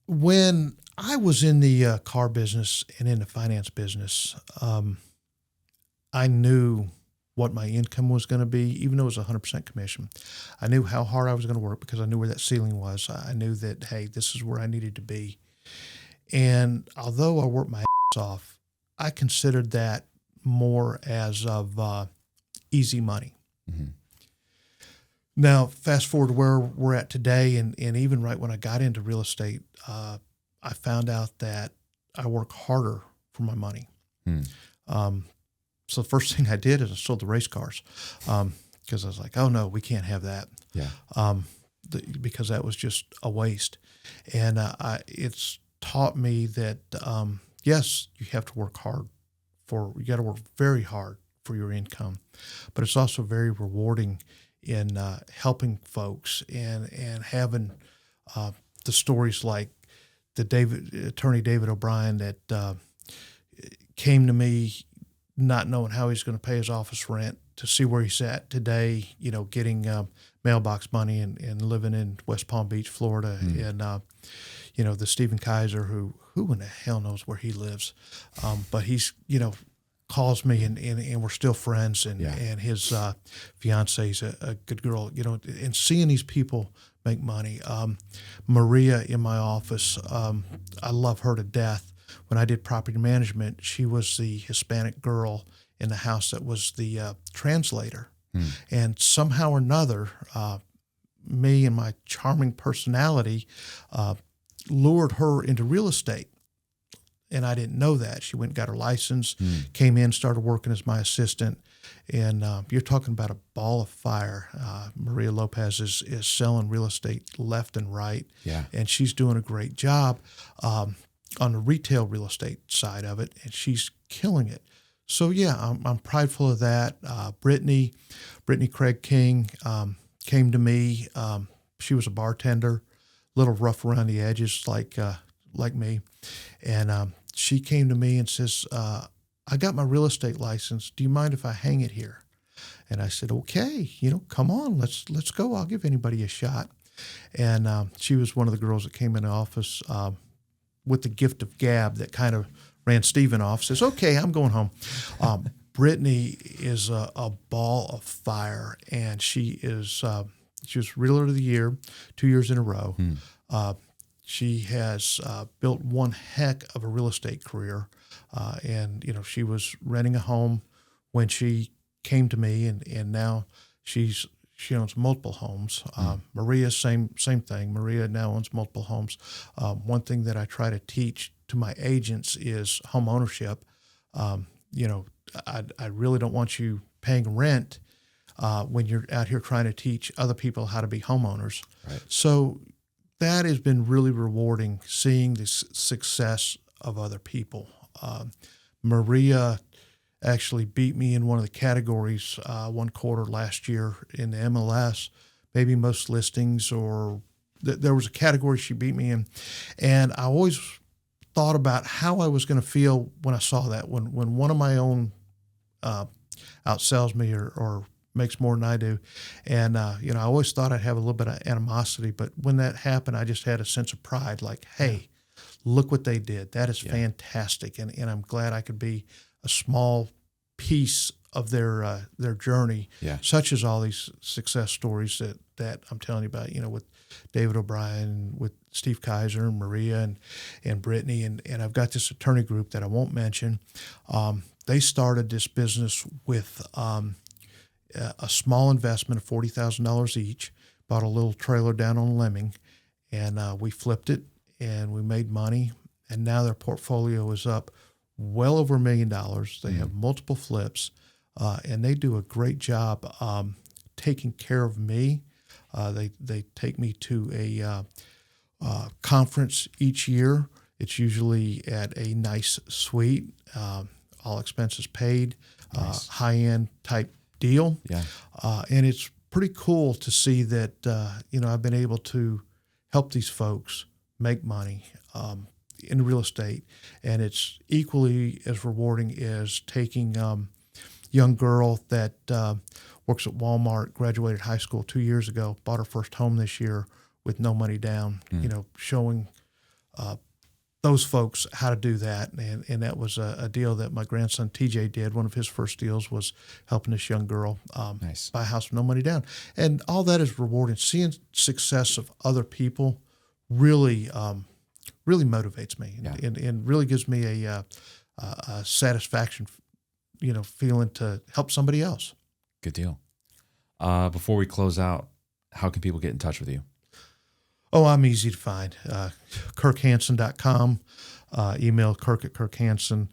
When I was in the car business and in the finance business, I knew what my income was going to be, even though it was 100% commission. I knew how hard I was going to work because I knew where that ceiling was. I knew that, hey, this is where I needed to be. And although I worked my ass off, I considered that more as of easy money. Mm-hmm. Now, fast forward to where we're at today, and even right when I got into real estate, I found out that I work harder for my money. So the first thing I did is I sold the race cars because I was like, oh, no, we can't have that. Yeah. Because that was just a waste. And it's taught me that, yes, you have to work hard you got to work very hard for your income, but it's also very rewarding in helping folks and having the stories like attorney David O'Brien that came to me not knowing how he's going to pay his office rent to see where he's at today, getting mailbox money and living in West Palm Beach, Florida. And, the Stephen Kaiser, who in the hell knows where he lives. But he's, calls me and we're still friends, and his fiance is a good girl, and seeing these people make money. Maria in my office, I love her to death. When I did property management, she was the Hispanic girl in the house that was the translator. And somehow or another, me and my charming personality lured her into real estate. And I didn't know that. She went and got her license, came in, started working as my assistant. And you're talking about a ball of fire. Maria Lopez is selling real estate left and right. Yeah. And she's doing a great job on the retail real estate side of it, and she's killing it. So, yeah, I'm prideful of that. Brittany Craig King came to me. She was a bartender, a little rough around the edges like me. And she came to me and says, I got my real estate license. Do you mind if I hang it here? And I said, okay, come on, let's go. I'll give anybody a shot. And she was one of the girls that came in the office with the gift of gab that kind of ran Steven off, says, okay, I'm going home. Brittany is a ball of fire, and she was Realtor of the Year 2 years in a row. She has built one heck of a real estate career, and she was renting a home when she came to me, and now she owns multiple homes. Maria, same thing. Maria now owns multiple homes. One thing that I try to teach to my agents is home ownership. I really don't want you paying rent when you're out here trying to teach other people how to be homeowners. Right. So that has been really rewarding, seeing the success of other people. Maria actually beat me in one of the categories one quarter last year in the MLS, maybe most listings, or there was a category she beat me in. And I always thought about how I was going to feel when I saw that, when one of my own outsells me or makes more than I do. And, I always thought I'd have a little bit of animosity, but when that happened, I just had a sense of pride, like, hey, look what they did. That is fantastic. And I'm glad I could be a small piece of their journey, such as all these success stories that I'm telling you about, with David O'Brien, with Steve Kaiser, and Maria, and Brittany, and I've got this attorney group that I won't mention. They started this business with a small investment of $40,000 each, bought a little trailer down on Lemming, and we flipped it, and we made money, and now their portfolio is up well over $1 million. They have multiple flips, and they do a great job taking care of me. They take me to a conference each year. It's usually at a nice suite, all expenses paid, Nice. high-end type deal. Yeah. And it's pretty cool to see that, I've been able to help these folks make money in real estate. And it's equally as rewarding as taking young girl that works at Walmart, graduated high school 2 years ago, bought her first home this year with no money down, showing those folks how to do that. And that was a deal that my grandson TJ did. One of his first deals was helping this young girl Nice. buy a house with no money down. And all that is rewarding. Seeing success of other people really motivates me and really gives me a satisfaction, feeling to help somebody else. Good deal. Before we close out, how can people get in touch with you? Oh, I'm easy to find. KirkHanson.com. Email Kirk at Kirk Hanson.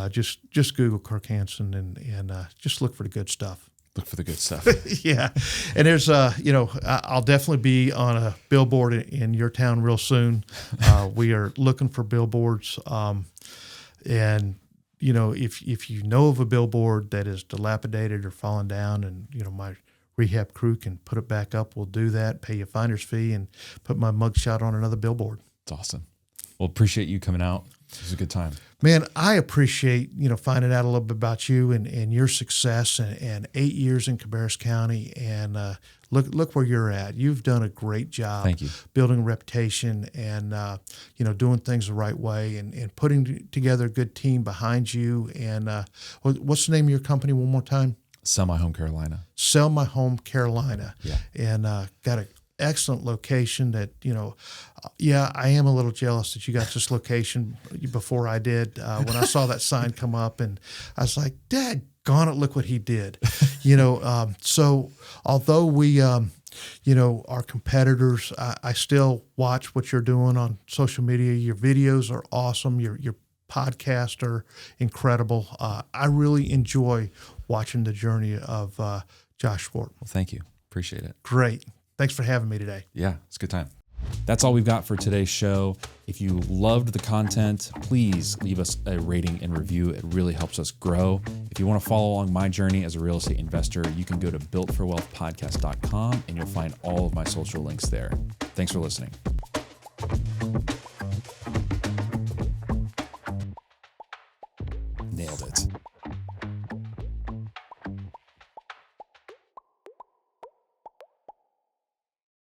Just Google Kirk Hanson and just look for the good stuff. Look for the good stuff. Yeah. And there's, I'll definitely be on a billboard in your town real soon. We are looking for billboards. And, if you know of a billboard that is dilapidated or fallen down and, my rehab crew can put it back up, we'll do that, pay you a finder's fee, and put my mugshot on another billboard. It's awesome. Well, appreciate you coming out. It was a good time. Man, I appreciate, finding out a little bit about you and your success and 8 years in Cabarrus County. And look where you're at. You've done a great job. Thank you. Building a reputation and, doing things the right way and putting together a good team behind you. And what's the name of your company one more time? Sell My Home Carolina. Sell My Home Carolina. Yeah. And got an excellent location that, I am a little jealous that you got this location before I did. When I saw that sign come up, and I was like, daggone it, look what he did. So although we, are competitors, I still watch what you're doing on social media. Your videos are awesome. Your podcasts are incredible. I really enjoy watching the journey of Josh Fort. Well, thank you. Appreciate it. Great. Thanks for having me today. Yeah, it's a good time. That's all we've got for today's show. If you loved the content, please leave us a rating and review. It really helps us grow. If you want to follow along my journey as a real estate investor, you can go to builtforwealthpodcast.com and you'll find all of my social links there. Thanks for listening. Nailed it.